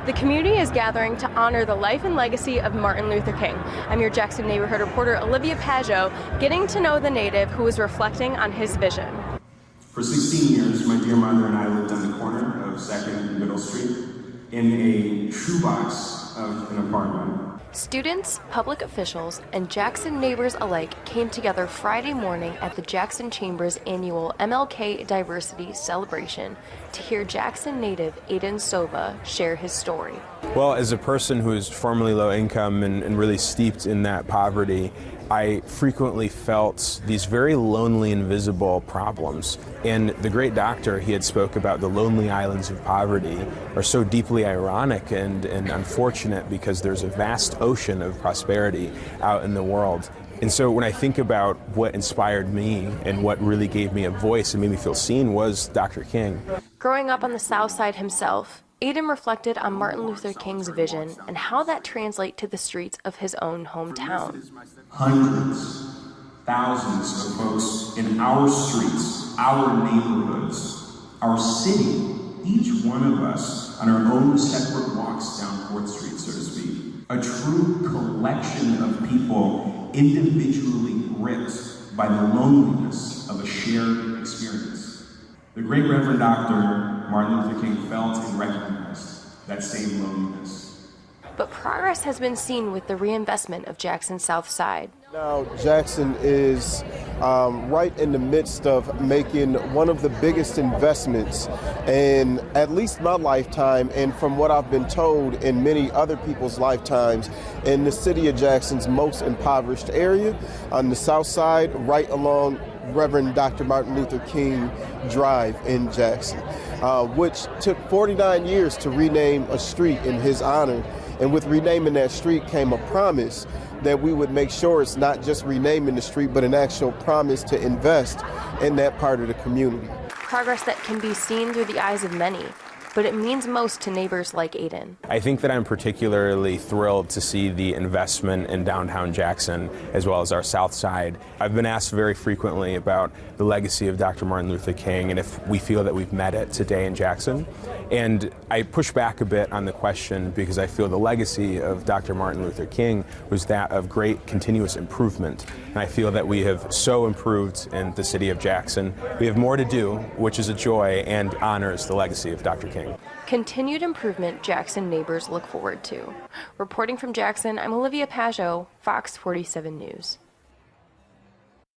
The community is gathering to honor the life and legacy of Martin Luther King. I'm your Jackson neighborhood reporter, Olivia Pajot, getting to know the native who is reflecting on his vision. For 16 years, my dear mother and I lived on the corner of 2nd and Middle Street in a shoebox of an apartment. Students, public officials, and Jackson neighbors alike came together Friday morning at the Jackson Chamber's annual MLK Diversity Celebration to hear Jackson native Aidan Sova share his story. Well, as a person who is formerly low income and really steeped in that poverty, I frequently felt these very lonely, invisible problems. And the great doctor, he had spoke about the lonely islands of poverty are so deeply ironic and unfortunate because there's a vast ocean of prosperity out in the world. And so when I think about what inspired me and what really gave me a voice and made me feel seen was Dr. King. Growing up on the South Side himself, Aidan reflected on Martin Luther King's vision and how that translates to the streets of his own hometown. Hundreds, thousands of folks in our streets, our neighborhoods, our city, each one of us on our own separate walks down 4th Street, so to speak. A true collection of people individually gripped by the loneliness of a shared experience. The great Reverend Dr. Martin Luther King felt and recognized that same loneliness. But progress has been seen with the reinvestment of Jackson's South Side. Now, Jackson is right in the midst of making one of the biggest investments in at least my lifetime, and from what I've been told in many other people's lifetimes, in the city of Jackson's most impoverished area on the South Side, right along Reverend Dr. Martin Luther King Drive in Jackson, which took 49 years to rename a street in his honor. And with renaming that street came a promise that we would make sure it's not just renaming the street, but an actual promise to invest in that part of the community. Progress that can be seen through the eyes of many, but it means most to neighbors like Aidan. I think that I'm particularly thrilled to see the investment in downtown Jackson as well as our South Side. I've been asked very frequently about the legacy of Dr. Martin Luther King and if we feel that we've met it today in Jackson. And I push back a bit on the question because I feel the legacy of Dr. Martin Luther King was that of great continuous improvement. And I feel that we have so improved in the city of Jackson. We have more to do, which is a joy and honors the legacy of Dr. King. Continued improvement Jackson neighbors look forward to. Reporting from Jackson, I'm Olivia Pajot, Fox 47 News.